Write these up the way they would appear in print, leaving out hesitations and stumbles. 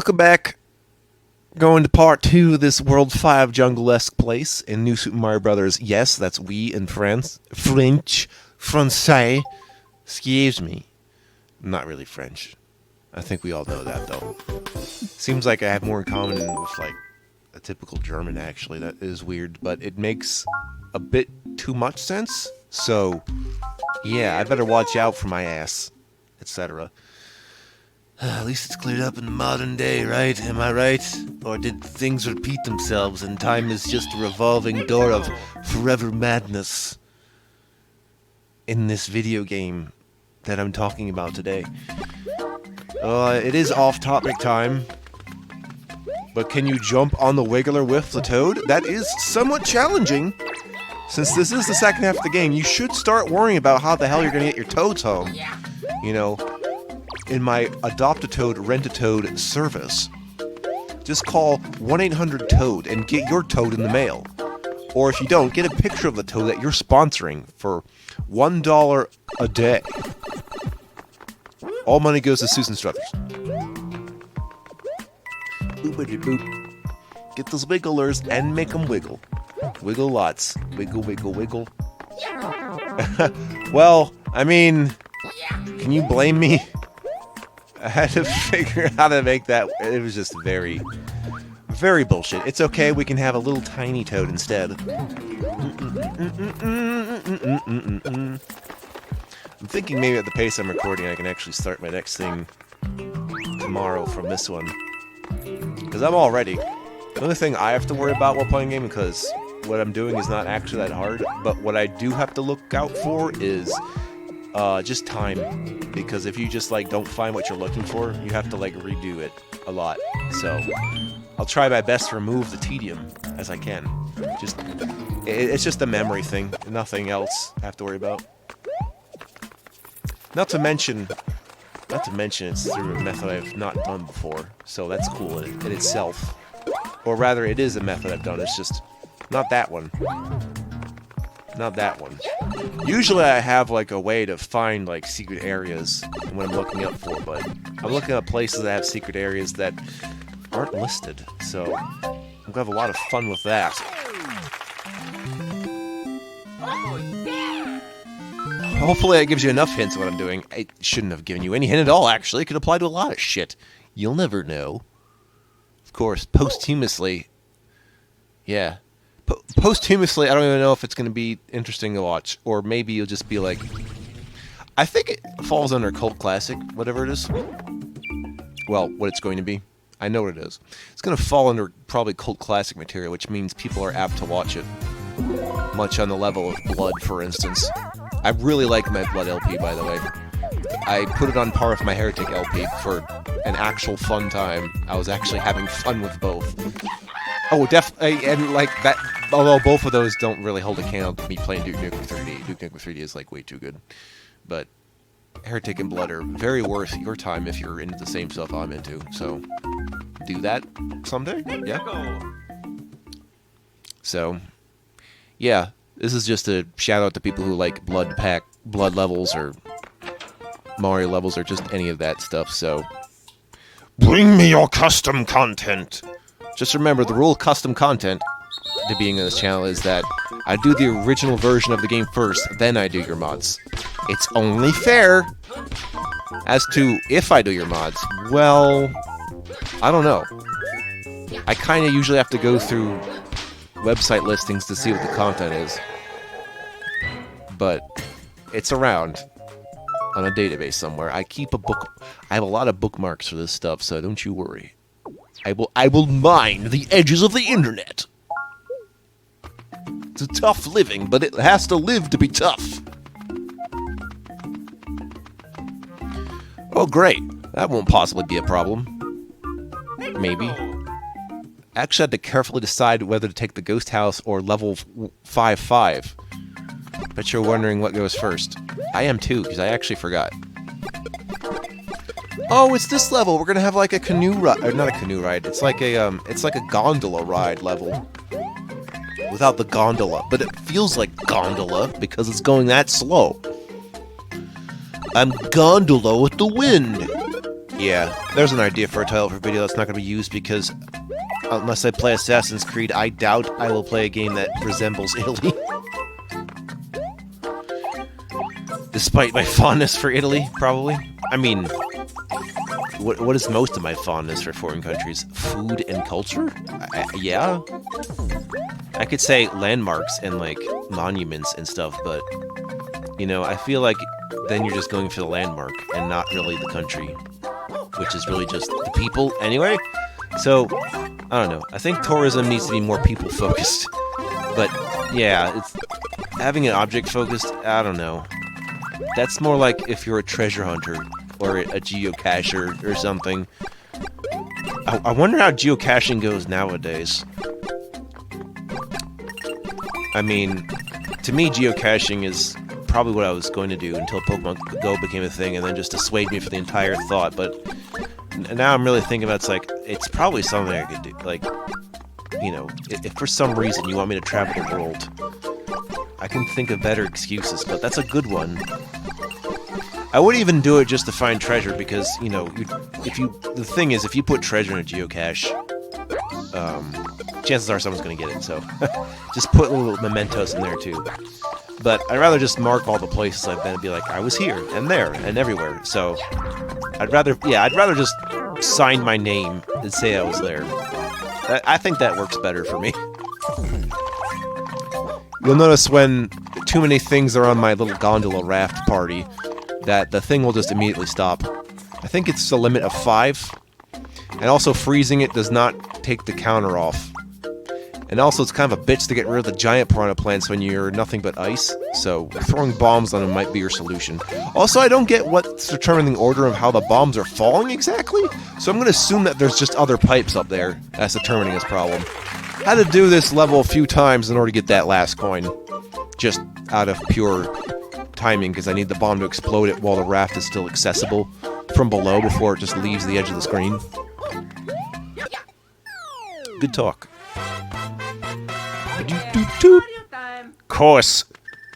welcome back. Going to part 2 of this World 5 jungle-esque place in New Super Mario Brothers. Yes, that's we in France. French. Francais. Excuse me. I'm not really French. I think we all know that, though. Seems like I have more in common with, like, a typical German, actually. That is weird, but it makes a bit too much sense. So, yeah, I better watch out for my ass, etc. At least it's cleared up in the modern day, right? Am I right? Or did things repeat themselves and time is just a revolving door of forever madness in this video game that I'm talking about today? It is off-topic time. But can you jump on the Wiggler with the Toad? That is somewhat challenging. Since this is the second half of the game, you should start worrying about how the hell you're going to get your Toads home. You know, in my Adopt-A-Toad, Rent-A-Toad service, just call 1-800-TOAD and get your Toad in the mail. Or if you don't, get a picture of the Toad that you're sponsoring for $1 a day. All money goes to Susan Struthers. Boop-a-de-boop. Get those wigglers and make them wiggle. Wiggle lots. Wiggle, wiggle, wiggle. Well, I mean, can you blame me? I had to figure out how to make that. It was just very, very bullshit. It's okay, we can have a little tiny Toad instead. I'm thinking maybe at the pace I'm recording, I can actually start my next thing tomorrow from this one. Because I'm all ready. The only thing I have to worry about while playing a game, because what I'm doing is not actually that hard, but what I do have to look out for is just time. Because if you just, like, don't find what you're looking for, you have to, like, redo it a lot. So, I'll try my best to remove the tedium as I can. It's just a memory thing. Nothing else I have to worry about. Not to mention it's through a method I've not done before. So that's cool in itself. Or rather, it is a method I've done. It's just not that one. Not that one. Usually I have, like, a way to find, like, secret areas when I'm looking up for, but I'm looking up places that have secret areas that aren't listed, so I'm gonna have a lot of fun with that. Hopefully that gives you enough hints of what I'm doing. It shouldn't have given you any hint at all, actually. It could apply to a lot of shit. You'll never know. Of course, posthumously. Yeah. Posthumously, I don't even know if it's going to be interesting to watch. Or maybe you'll just be like... I think it falls under cult classic, whatever it is. Well, what it's going to be. I know what it is. It's going to fall under probably cult classic material, which means people are apt to watch it. Much on the level of Blood, for instance. I really like my Blood LP, by the way. I put it on par with my Heretic LP for an actual fun time. I was actually having fun with both. Oh, definitely, and like that, although both of those don't really hold a candle to me playing Duke Nukem 3D. Duke Nukem 3D is, like, way too good. But Heretic and Blood are very worth your time if you're into the same stuff I'm into, so do that someday, yeah? So, yeah, this is just a shout-out to people who like Blood levels, or Mario levels, or just any of that stuff, so... Bring me your custom content! Just remember, the rule of custom content to being on this channel is that I do the original version of the game first, then I do your mods. It's only fair. As to if I do your mods, well, I don't know. I kind of usually have to go through website listings to see what the content is. But it's around on a database somewhere. I keep a book. I have a lot of bookmarks for this stuff, so don't you worry. I will mine the edges of the internet. It's a tough living, but it has to live to be tough. Oh, great. That won't possibly be a problem. Maybe. I actually had to carefully decide whether to take the ghost house or level 5-5. Bet you're wondering what goes first. I am too, because I actually forgot. Oh, it's this level. We're gonna have like a canoe ride, or not a canoe ride. It's like a gondola ride level. Without the gondola, but it feels like gondola because it's going that slow. I'm gondola with the wind. Yeah, there's an idea for a title for video that's not going to be used because unless I play Assassin's Creed, I doubt I will play a game that resembles Italy. Despite my fondness for Italy, probably. I mean, what is most of my fondness for foreign countries? Food and culture? Yeah. I could say landmarks and, like, monuments and stuff, but, you know, I feel like then you're just going for the landmark and not really the country, which is really just the people anyway. So, I don't know. I think tourism needs to be more people-focused. But, yeah, it's having it object-focused, I don't know. That's more like if you're a treasure hunter or a geocacher or something. I wonder how geocaching goes nowadays. I mean, to me, geocaching is probably what I was going to do until Pokemon Go became a thing and then just dissuaded me for the entire thought. But now I'm really thinking about it's probably something I could do. Like, you know, if for some reason you want me to travel the world, I can think of better excuses, but that's a good one. I wouldn't even do it just to find treasure because, you know, the thing is, if you put treasure in a geocache, chances are someone's going to get it, so just put little mementos in there too. But I'd rather just mark all the places I've been and be like, I was here, and there, and everywhere, so I'd rather just sign my name and say I was there. I think that works better for me. You'll notice when too many things are on my little gondola raft party, that the thing will just immediately stop. I think it's a limit of 5. And also freezing it does not take the counter off. And also it's kind of a bitch to get rid of the giant piranha plants when you're nothing but ice, so throwing bombs on them might be your solution. Also, I don't get what's determining the order of how the bombs are falling exactly, so I'm going to assume that there's just other pipes up there that's determining this problem. Had to do this level a few times in order to get that last coin. Just out of pure timing, because I need the bomb to explode it while the raft is still accessible from below before it just leaves the edge of the screen. Good talk. Course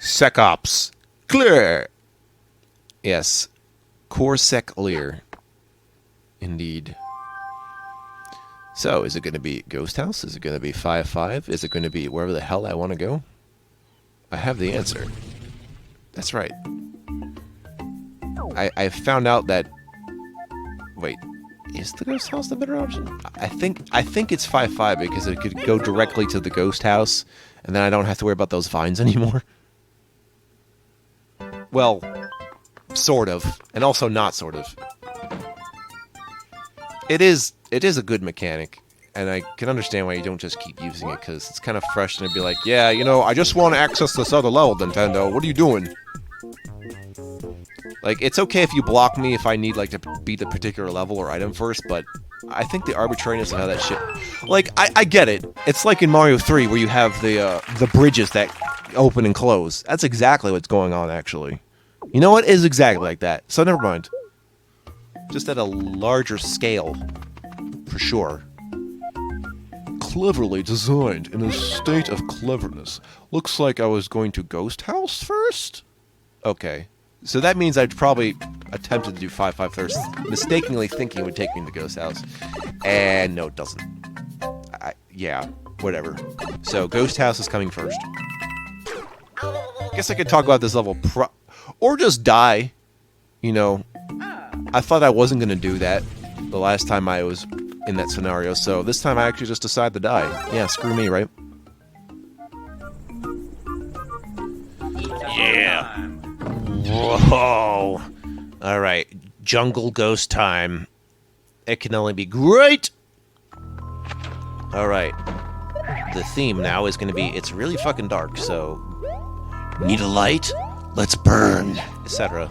Secops clear. Yes, Corsec clear. Indeed. So, is it going to be Ghost House? Is it going to be 5-5? Is it going to be wherever the hell I want to go? I have the answer. That's right. I found out that... Wait, is the Ghost House the better option? I think it's 5-5 because it could go directly to the Ghost House, and then I don't have to worry about those vines anymore. Well, sort of, and also not sort of. It is a good mechanic, and I can understand why you don't just keep using it, because it's kind of fresh and it'd be like, yeah, you know, I just want to access this other level, Nintendo. What are you doing? Like, it's okay if you block me if I need, like, to beat a particular level or item first, but I think the arbitrariness of how that shit... Like, I get it. It's like in Mario 3, where you have the bridges that open and close. That's exactly what's going on, actually. You know what? It is exactly like that. So never mind. Just at a larger scale. For sure. Cleverly designed, in a state of cleverness. Looks like I was going to Ghost House first? Okay. So that means I'd probably attempted to do 5-5 first, mistakenly thinking it would take me to the Ghost House. And no, it doesn't. Yeah, whatever. So Ghost House is coming first. Guess I could talk about this level or just die. You know, I thought I wasn't going to do that the last time I was in that scenario, so this time I actually just decided to die. Yeah, screw me, right? Yeah. Whoa! Alright, jungle ghost time. It can only be great! Alright. The theme now is going to be, it's really fucking dark, so... Need a light? Let's burn! Etc.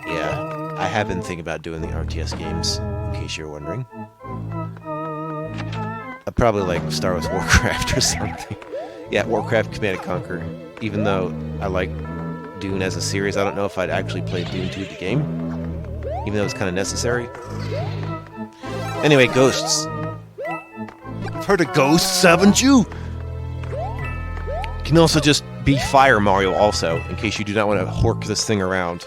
Yeah, I have been thinking about doing the RTS games, in case you're wondering. I'd probably, like, start with Warcraft or something. Yeah, Warcraft Command & Conquer. Even though I like Dune as a series, I don't know if I'd actually play Dune 2 the game, even though it's kind of necessary. Anyway, ghosts. I've heard of ghosts, haven't you? Can also just be Fire Mario also, in case you do not want to hork this thing around.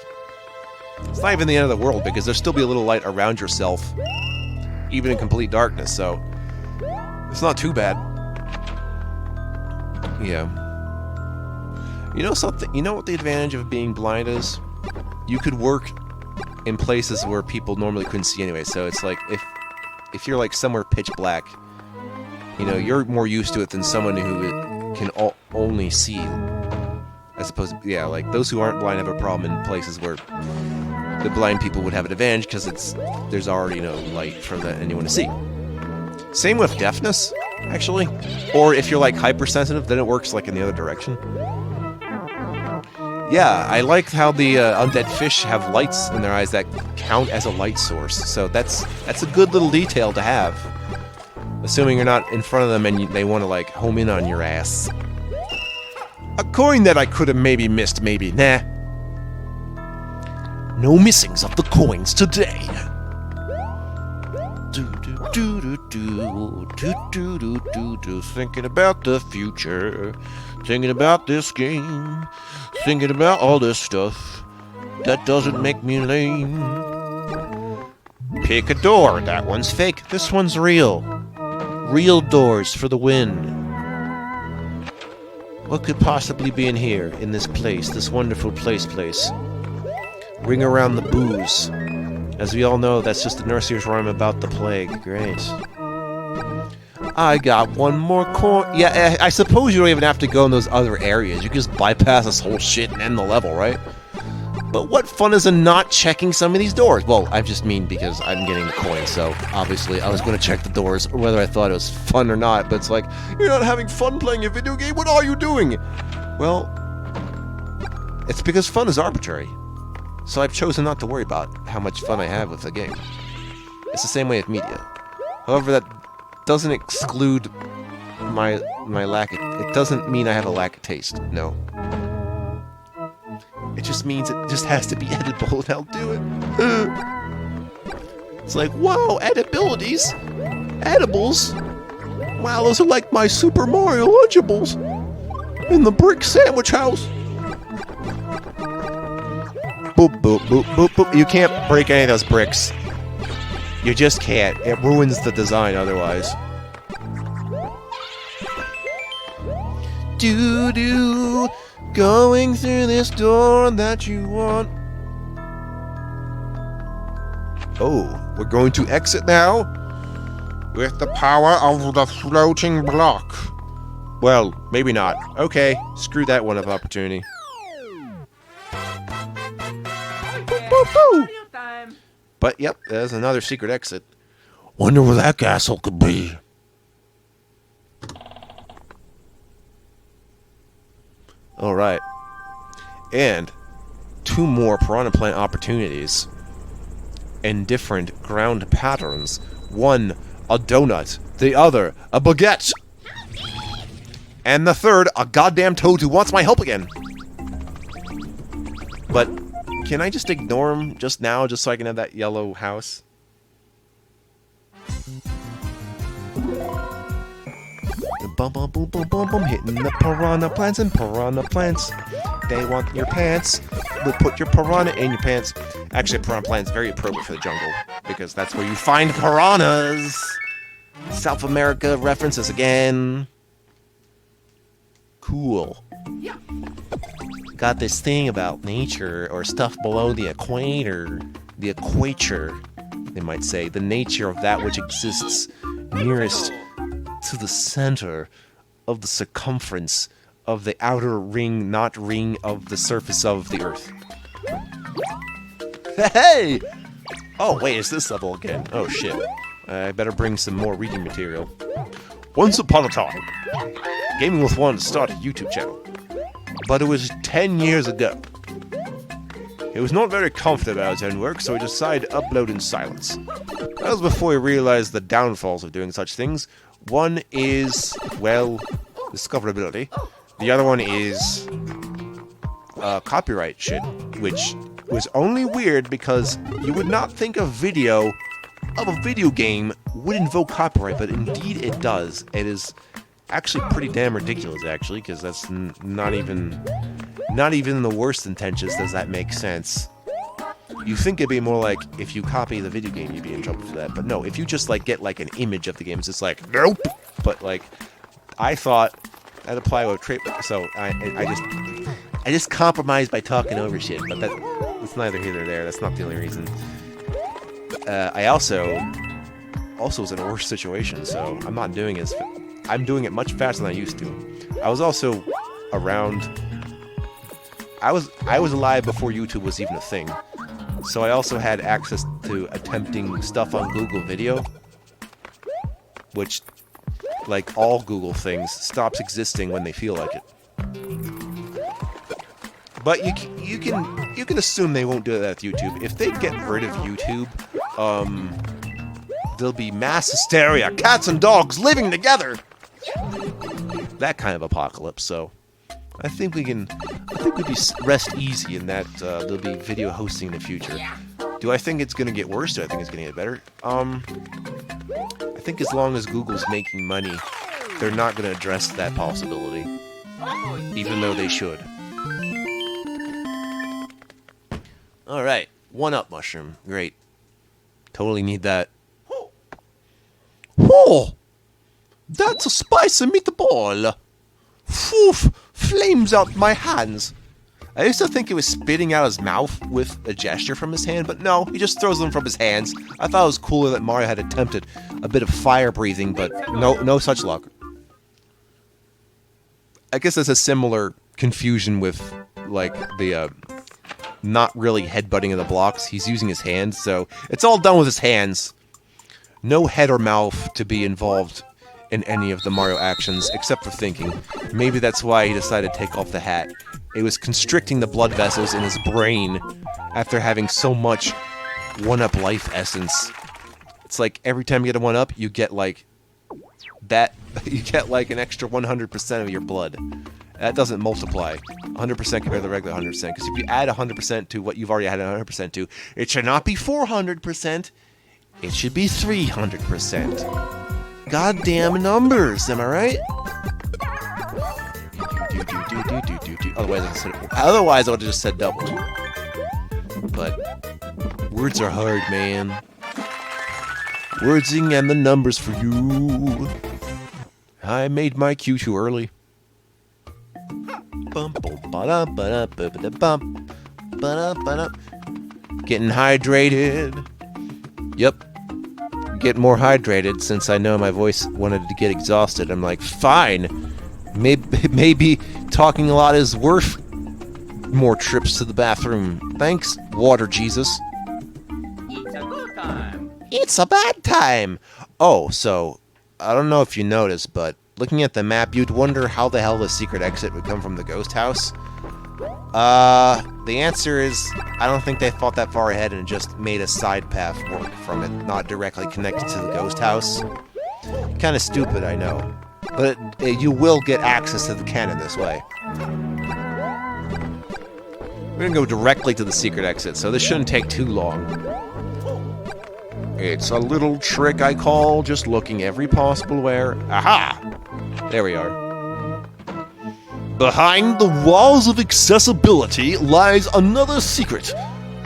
It's not even the end of the world, because there'll still be a little light around yourself, even in complete darkness, so it's not too bad. Yeah. You know something? You know what the advantage of being blind is? You could work in places where people normally couldn't see anyway, so it's like, if you're like somewhere pitch black, you know, you're more used to it than someone who can only see. As opposed to, yeah, like, those who aren't blind have a problem in places where the blind people would have an advantage, because there's already no light for anyone to see. Same with deafness, actually. Or if you're, like, hypersensitive, then it works, like, in the other direction. Yeah, I like how the undead fish have lights in their eyes that count as a light source. So that's a good little detail to have. Assuming you're not in front of them and they want to, like, home in on your ass. A coin that I could have maybe missed, maybe. Nah. No missings of the coins today. Thinking about the future. Thinking about this game. Thinking about all this stuff. That doesn't make me lame. Pick a door. That one's fake. This one's real. Real doors for the win. What could possibly be in here, in this place, this wonderful place? Ring around the booze. As we all know, that's just the nursery's rhyme about the plague. Great. I got one more coin. Yeah, I suppose you don't even have to go in those other areas. You can just bypass this whole shit and end the level, right? But what fun is in not checking some of these doors? Well, I just mean because I'm getting the coin, so obviously I was going to check the doors, whether I thought it was fun or not, but it's like, you're not having fun playing a video game? What are you doing? Well, it's because fun is arbitrary. So I've chosen not to worry about how much fun I have with the game. It's the same way with media. However, that doesn't exclude my lack of... It doesn't mean I have a lack of taste, no. It just means it just has to be edible, and I'll do it. It's like, whoa, edibilities? Edibles? Wow, those are like my Super Mario Lunchables in the brick sandwich house. Boop, boop, boop, boop, boop. You can't break any of those bricks. You just can't. It ruins the design otherwise. Doo-doo. Going through this door that you want. Oh, we're going to exit now? With the power of the floating block. Well, maybe not. Okay, screw that one of opportunity. Boo-boo-boo. But, yep, there's another secret exit. Wonder where that castle could be. Alright. And 2 more piranha plant opportunities in different ground patterns. One, a donut. The other, a baguette. And the third, a goddamn toad who wants my help again. But can I just ignore him just now, just so I can have that yellow house? Bum bum boom boom boom boom, hitting the piranha plants and piranha plants. They want your pants. We'll put your piranha in your pants. Actually, piranha plant's very appropriate for the jungle because that's where you find piranhas. South America references again. Cool. Got this thing about nature or stuff below the equator. The equator, they might say. The nature of that which exists nearest to the center of the circumference of the outer ring, not ring, of the surface of the earth. Hey! Oh, wait, it's this level again. Oh, shit. I better bring some more reading material. Once upon a time, Gaming with One started a YouTube channel. But it was 10 years ago. He was not very confident about his own work, so he decided to upload in silence. That was before he realized the downfalls of doing such things. One is, well, discoverability. The other one is copyright shit, which was only weird because you would not think a video of a video game would invoke copyright, but indeed it does. It is actually pretty damn ridiculous, actually, because that's not even in the worst intentions does that make sense. You think it'd be more like if you copy the video game, you'd be in trouble for that. But no, if you just like get like an image of the game, it's just like nope. But like, I thought I'd apply with trade, so I just compromised by talking over shit. But that's neither here nor there. That's not the only reason. I also was in a worse situation, so I'm not doing as. I'm doing it much faster than I used to. I was also around. I was alive before YouTube was even a thing. So I also had access to attempting stuff on Google Video, which, like all Google things, stops existing when they feel like it. But you can assume they won't do that with YouTube. If they get rid of YouTube, there'll be mass hysteria, cats and dogs living together. That kind of apocalypse. So I think we rest easy in that there'll be video hosting in the future. Do I think it's going to get worse? Do I think it's going to get better? I think as long as Google's making money, they're not going to address that possibility, even though they should. All right, 1-up mushroom, great. Totally need that. Whoa, that's a spicy meatball. Poof, flames out my hands. I used to think he was spitting out his mouth with a gesture from his hand, but no, he just throws them from his hands. I thought it was cooler that Mario had attempted a bit of fire breathing, but no such luck. I guess there's a similar confusion with, like, the, not really headbutting of the blocks. He's using his hands, so it's all done with his hands. No head or mouth to be involved in any of the Mario actions, except for thinking. Maybe that's why he decided to take off the hat. It was constricting the blood vessels in his brain after having so much 1-up life essence. It's like every time you get a 1-up, you get like that. You get like an extra 100% of your blood. That doesn't multiply 100% compared to the regular 100%. Because if you add 100% to what you've already had 100% to, it should not be 400%. It should be 300%. Goddamn numbers, am I right? Otherwise I would have just said double. But words are hard, man. Wordsing and the numbers for you. I made my cue too early. Getting hydrated. Yep. Get more hydrated since I know my voice wanted to get exhausted. I'm like, fine. Maybe talking a lot is worth more trips to the bathroom. Thanks, Water Jesus. It's a good time. It's a bad time. Oh, so I don't know if you noticed, but looking at the map, you'd wonder how the hell the secret exit would come from the ghost house. The answer is, I don't think they thought that far ahead and just made a side path work from it, not directly connected to the ghost house. Kinda stupid, I know. But you will get access to the cannon this way. We're gonna go directly to the secret exit, so this shouldn't take too long. It's a little trick I call just looking every possible where. Aha! There we are. Behind the walls of accessibility lies another secret.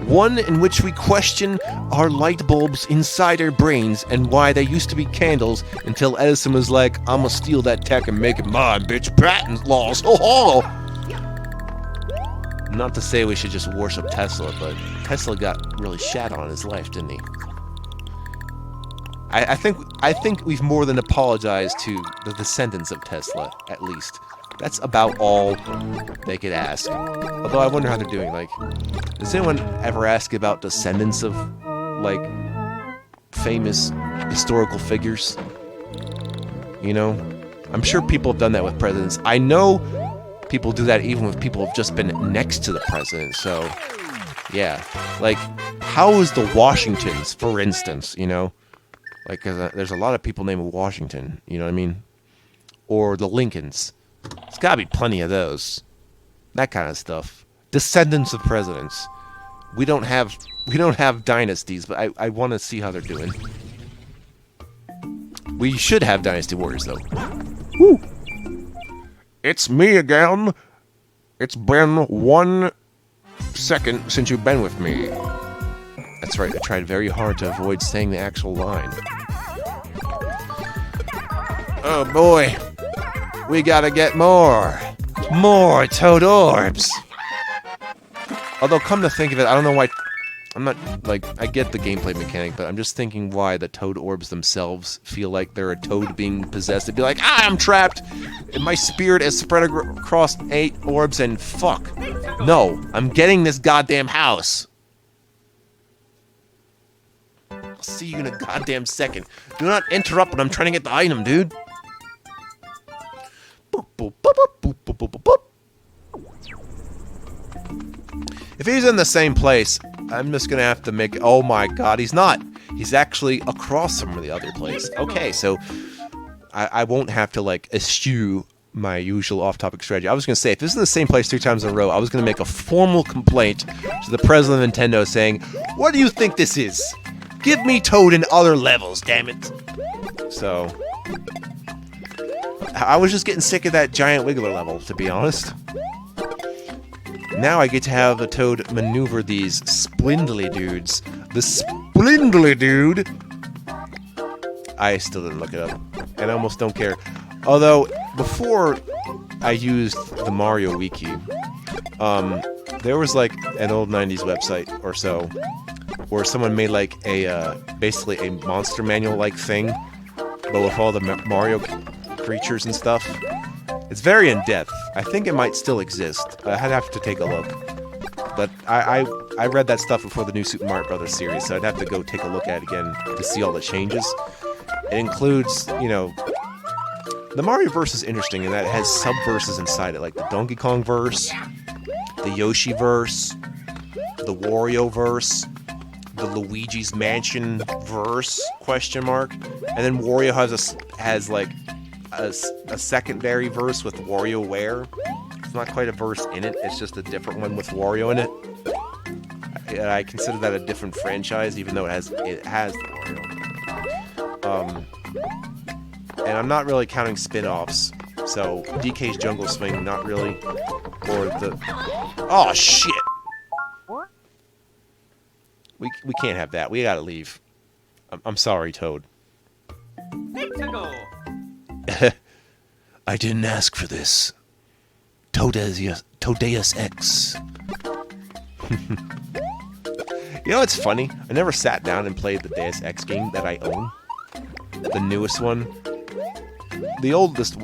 One in which we question our light bulbs inside our brains and why they used to be candles until Edison was like, I'ma steal that tech and make it mine, bitch. Patent laws. Oh. Not to say we should just worship Tesla, but Tesla got really shat on in his life, didn't he? I think we've more than apologized to the descendants of Tesla, at least. That's about all they could ask. Although I wonder how they're doing. Like, does anyone ever ask about descendants of, like, famous historical figures? You know? I'm sure people have done that with presidents. I know people do that even with people who've just been next to the president, so... Yeah. Like, how is the Washingtons, for instance, you know? Like, there's a lot of people named Washington, you know what I mean? Or the Lincolns. There's gotta be plenty of those. That kind of stuff. Descendants of presidents. We don't have dynasties, but I want to see how they're doing. We should have dynasty warriors, though. Woo! It's me again. It's been 1 second since you've been with me. That's right, I tried very hard to avoid saying the actual line. Oh boy, we gotta get more Toad Orbs. Although, come to think of it, I don't know why. I'm not, like, I get the gameplay mechanic, but I'm just thinking why the Toad Orbs themselves feel like they're a toad being possessed. They'd be like, I'm trapped! And my spirit is spread across 8 orbs and fuck. No, I'm getting this goddamn house. I'll see you in a goddamn second. Do not interrupt when I'm trying to get the item, dude. Boop, boop, boop, boop, boop, boop, boop, boop. If he's in the same place, I'm just gonna have to make... Oh my god, he's not. He's actually across from the other place. Okay, so I won't have to, like, eschew my usual off-topic strategy. I was gonna say, if this is in the same place 3 times in a row, I was gonna make a formal complaint to the president of Nintendo saying, what do you think this is? Give me Toad in other levels, damn it. So... I was just getting sick of that giant Wiggler level, to be honest. Now I get to have the Toad maneuver these splindly dudes. The splindly dude! I still didn't look it up. And I almost don't care. Although, before I used the Mario Wiki, there was like an old 90s website or so where someone made like a, basically a monster manual-like thing, but with all the Mario creatures and stuff. It's very in-depth. I think it might still exist. I'd have to take a look. But I read that stuff before the new Super Mario Brothers series, so I'd have to go take a look at it again to see all the changes. It includes, you know... The Mario verse is interesting in that it has sub-verses inside it, like the Donkey Kong verse, the Yoshi verse, the Wario verse, the Luigi's Mansion verse, question mark. And then Wario has like a secondary verse with WarioWare. It's not quite a verse in it, it's just a different one with Wario in it. I consider that a different franchise, even though it has the Wario. And I'm not really counting spin-offs, so DK's Jungle Swing, not really. Or the... Oh, shit! We can't have that. We gotta leave. I'm sorry, Toad. I didn't ask for this. Todeus X. You know what's funny? I never sat down and played the Deus Ex game that I own. The newest one. The oldest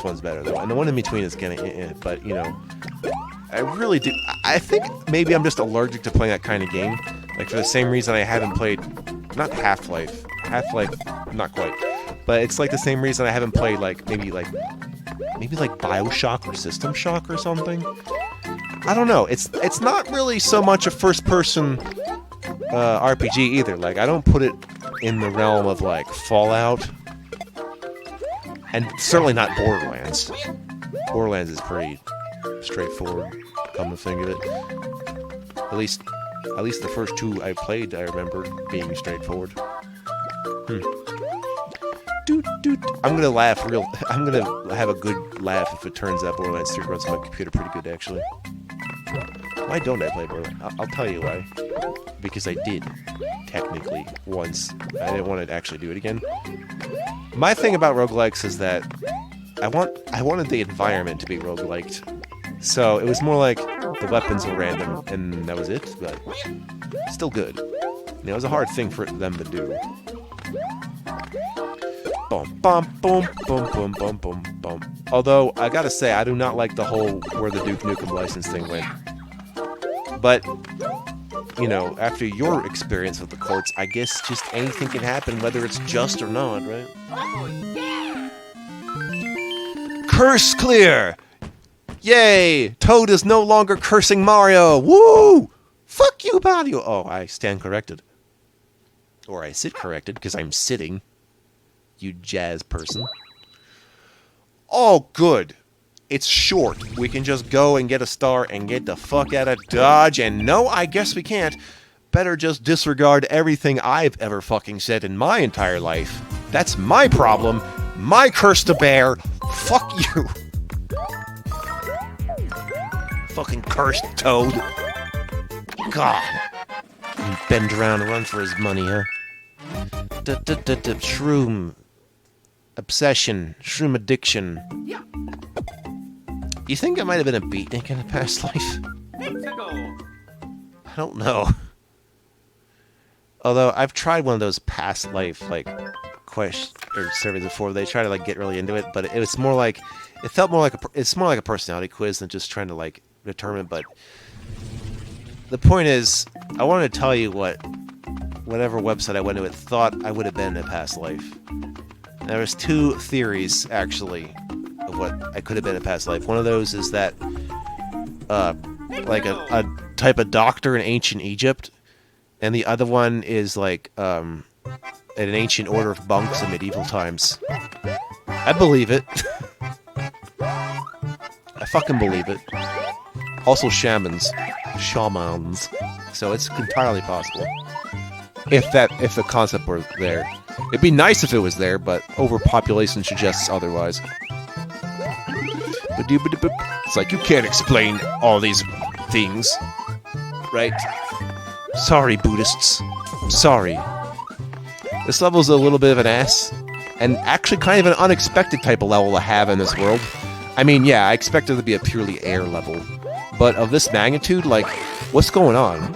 one's better though, and the one in between is getting but you know, I really do. I think maybe I'm just allergic to playing that kind of game. Like for the same reason I haven't played, not Half-Life, not quite, but it's like the same reason I haven't played like maybe like BioShock or System Shock or something. I don't know. It's not really so much a first-person RPG either. Like I don't put it in the realm of like Fallout. And certainly not Borderlands. Borderlands is pretty straightforward, come to think of it. At least the first 2 I played, I remember being straightforward. I'm gonna laugh I'm gonna have a good laugh if it turns out Borderlands 3 runs on my computer pretty good, actually. Why don't I play Borderlands? I'll tell you why. Because I did, technically, once. I didn't want to actually do it again. My thing about roguelikes is that I wanted the environment to be rogueliked. So it was more like the weapons were random, and that was it, but still good. You know, it was a hard thing for them to do. Boom, bum, boom, boom, boom, boom, boom, boom. Although, I gotta say, I do not like the whole where the Duke Nukem license thing went. But... you know, after your experience with the courts, I guess just anything can happen, whether it's just or not, right? Curse clear! Yay! Toad is no longer cursing Mario! Woo! Fuck you, Mario! Oh, I stand corrected. Or I sit corrected, because I'm sitting. You jazz person. Oh, good. It's short. We can just go and get a star and get the fuck out of Dodge, and no, I guess we can't. Better just disregard everything I've ever fucking said in my entire life. That's my problem. My curse to bear. Fuck you. Fucking cursed Toad. God. Bend around and run for his money, huh? Shroom. Obsession. Shroom addiction. You think I might have been a beatnik in a past life? I don't know. Although I've tried one of those past life like questions or surveys before. They try to like get really into it, but it was more like it felt more like it's more like a personality quiz than just trying to like determine. But the point is, I wanted to tell you whatever website I went to, it thought I would have been in a past life. There was two theories actually of what I could have been in a past life. One of those is that like a type of doctor in ancient Egypt. And the other one is like an ancient order of monks in medieval times. I believe it. I fucking believe it. Also shamans. So it's entirely possible. If the concept were there. It'd be nice if it was there, but overpopulation suggests otherwise. It's like you can't explain all these things. Right? Sorry, Buddhists. Sorry. This level's a little bit of an ass, and actually kind of an unexpected type of level to have in this world. I mean, yeah, I expected it to be a purely air level, but of this magnitude, like, what's going on?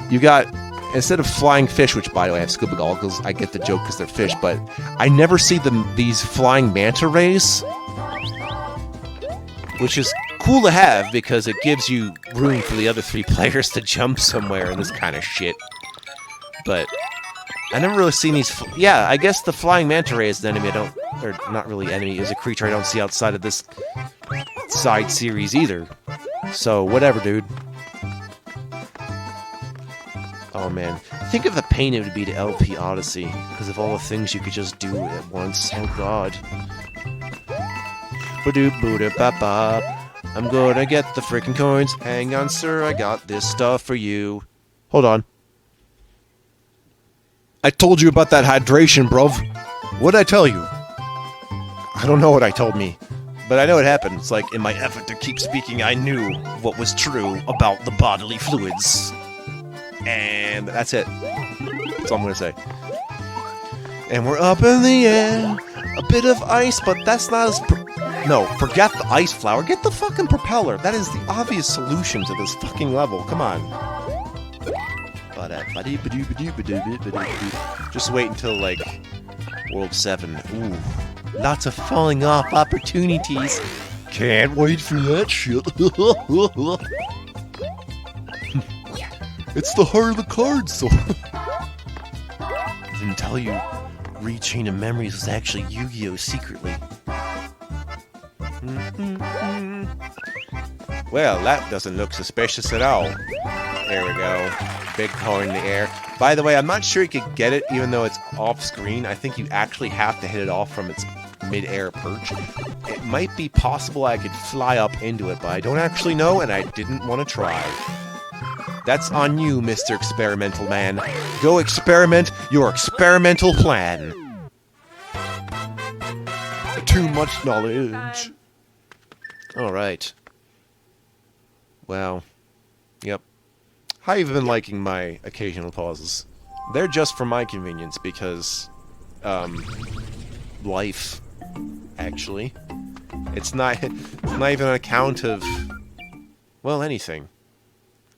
You got, instead of flying fish, which, by the way, I have scuba goggles, I get the joke because they're fish, but I never see these flying manta rays, which is cool to have because it gives you room for the other three players to jump somewhere and this kind of shit. But I never really seen these. Yeah, I guess the flying manta ray is an enemy I don't, or not really enemy, is a creature I don't see outside of this side series either. So whatever, dude. Oh man, think of the pain it would be to LP Odyssey because of all the things you could just do at once. Oh god. Ba-doo-boo-da-ba-ba. I'm gonna get the freaking coins. Hang on, sir, I got this stuff for you. Hold on. I told you about that hydration, bruv. What'd I tell you? I don't know what I told me, but I know it happened. It's like, in my effort to keep speaking, I knew what was true about the bodily fluids. And that's it. That's all I'm gonna say. And we're up in the air. A bit of ice, but that's not as... No, forget the ice flower. Get the fucking propeller. That is the obvious solution to this fucking level. Come on. Just wait until, like, World 7. Ooh. Lots of falling off opportunities. Can't wait for that shit. It's the heart of the card, so... Didn't tell you Rechain of Memories was actually Yu-Gi-Oh! Secretly. Well, that doesn't look suspicious at all. There we go. Big coin in the air. By the way, I'm not sure you could get it even though it's off screen. I think you actually have to hit it off from its mid-air perch. It might be possible I could fly up into it, but I don't actually know and I didn't want to try. That's on you, Mr. Experimental Man. Go experiment your experimental plan. Too much knowledge. Alright. Wow. Yep. How have you been liking my occasional pauses? They're just for my convenience because, life, actually. It's not even an account of, well, anything.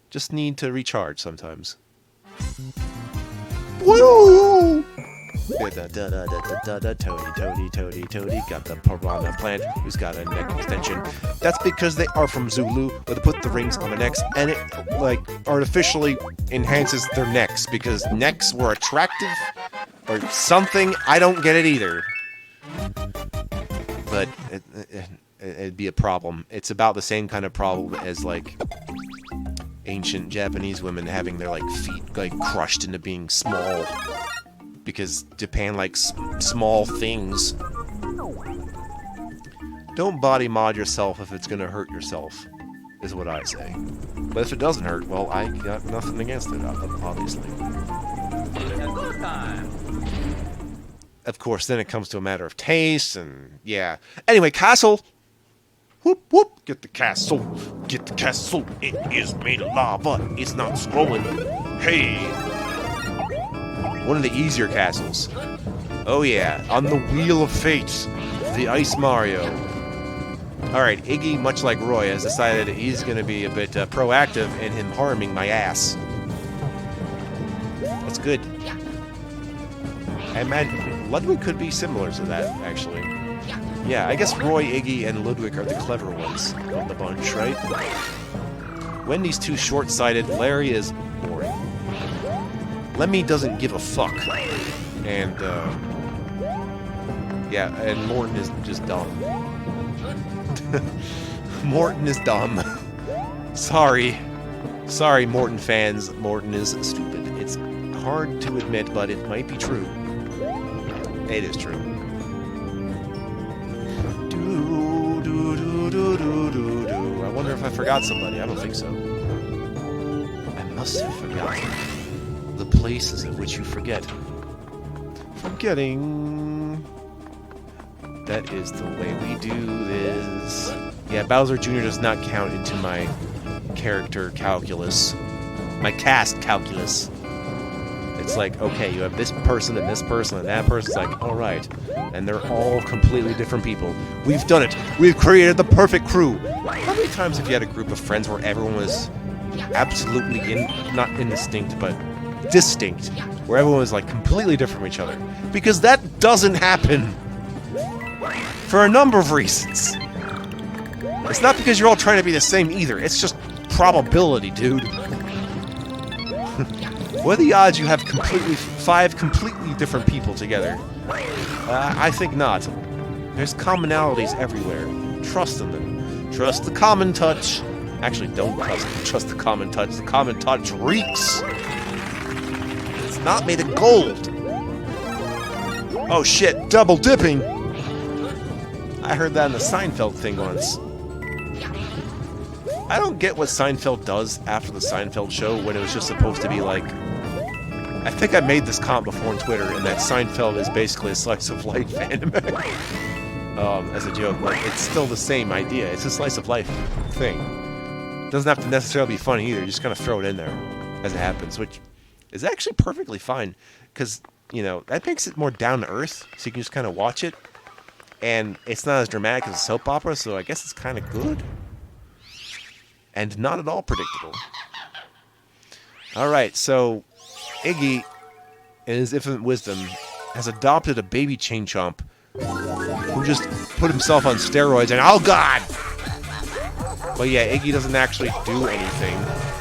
Just need to recharge sometimes. Woo! Toady, got the piranha plant, who's got a neck extension. That's because they are from Zulu, where they put the rings on their necks, and it, like, artificially enhances their necks, because necks were attractive, or something, I don't get it either. But it'd be a problem. It's about the same kind of problem as, like, ancient Japanese women having their, like, feet, like, crushed into being small. Because Japan likes small things. Don't body mod yourself if it's gonna hurt yourself, is what I say. But if it doesn't hurt, well, I got nothing against it, obviously. Of course, then it comes to a matter of taste, and yeah. Anyway, castle! Whoop, whoop, get the castle. Get the castle. It is made of lava. It's not scrolling. Hey! One of the easier castles. Oh yeah, on the Wheel of Fate, the Ice Mario. Alright, Iggy, much like Roy, has decided he's going to be a bit proactive in him harming my ass. That's good. I imagine Ludwig could be similar to that, actually. Yeah, I guess Roy, Iggy, and Ludwig are the clever ones of the bunch, right? Wendy's too short-sighted, Larry is boring. Lemmy doesn't give a fuck. And, yeah, and Morton is just dumb. Morton is dumb. Sorry. Sorry, Morton fans. Morton is stupid. It's hard to admit, but it might be true. It is true. I wonder if I forgot somebody. I don't think so. I must have forgotten the places at which you forget. Forgetting. That is the way we do this. Yeah, Bowser Jr. does not count into my character calculus. My cast calculus. It's like, okay, you have this person and that person. It's like, alright. And they're all completely different people. We've done it. We've created the perfect crew. How many times have you had a group of friends where everyone was absolutely, not indistinct, but distinct? Where everyone was like completely different from each other? Because that doesn't happen. For a number of reasons. It's not because you're all trying to be the same either. It's just probability, dude. What are the odds you have five completely different people together? I think not. There's commonalities everywhere. Trust in them. Trust the common touch. Actually, don't trust the common touch. The common touch reeks. It's not made of gold. Oh shit, double dipping. I heard that in the Seinfeld thing once. I don't get what Seinfeld does after the Seinfeld show when it was just supposed to be like... I think I made this comment before on Twitter, and that Seinfeld is basically a slice of life anime. As a joke, but it's still the same idea. It's a slice of life thing. It doesn't have to necessarily be funny either. You just kind of throw it in there as it happens, which is actually perfectly fine. Because, you know, that makes it more down to earth, so you can just kind of watch it. And it's not as dramatic as a soap opera, so I guess it's kind of good. And not at all predictable. Alright, so Iggy, in his infinite wisdom, has adopted a baby chain chomp who just put himself on steroids and oh god! But yeah, Iggy doesn't actually do anything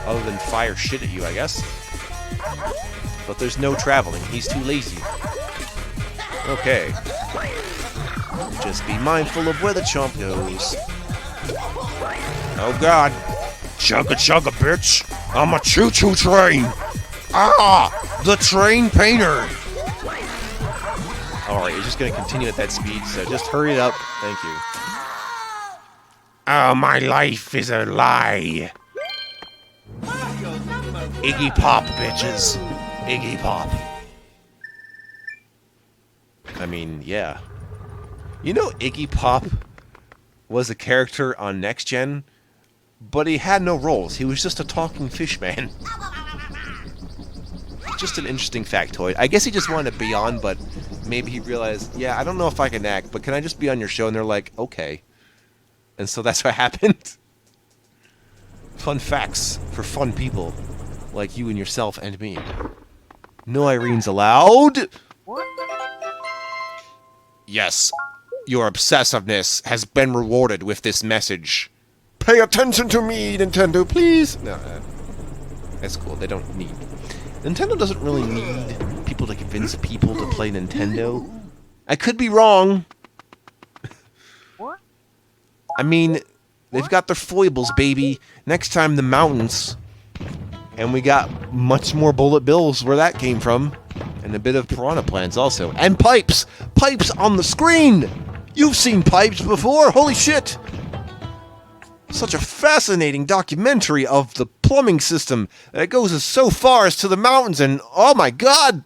other than fire shit at you, I guess. But there's no traveling. He's too lazy. Okay. Just be mindful of where the chomp goes. Oh god. Chugga chugga, bitch. I'm a choo-choo train. Ah! The train painter. Alright, you're just gonna continue at that speed, so just hurry it up. Thank you. Oh, my life is a lie. Iggy Pop, bitches. Iggy Pop. I mean, yeah. You know Iggy Pop was a character on Next Gen, but he had no roles. He was just a talking fish man. Just an interesting factoid. I guess he just wanted to be on, but maybe he realized, yeah, I don't know if I can act, but can I just be on your show? And they're like, okay. And so that's what happened. Fun facts for fun people like you and yourself and me. No Irenes allowed. Yes, your obsessiveness has been rewarded with this message. Pay attention to me, Nintendo, please. No, that's cool. They don't need... Nintendo doesn't really need people to convince people to play Nintendo. I could be wrong. I mean, they've got their foibles, baby. Next time, the mountains. And we got much more bullet bills where that came from. And a bit of piranha plants also. And pipes! Pipes on the screen! You've seen pipes before! Holy shit! Such a fascinating documentary of the plumbing system that it goes as so far as to the mountains and... Oh my god!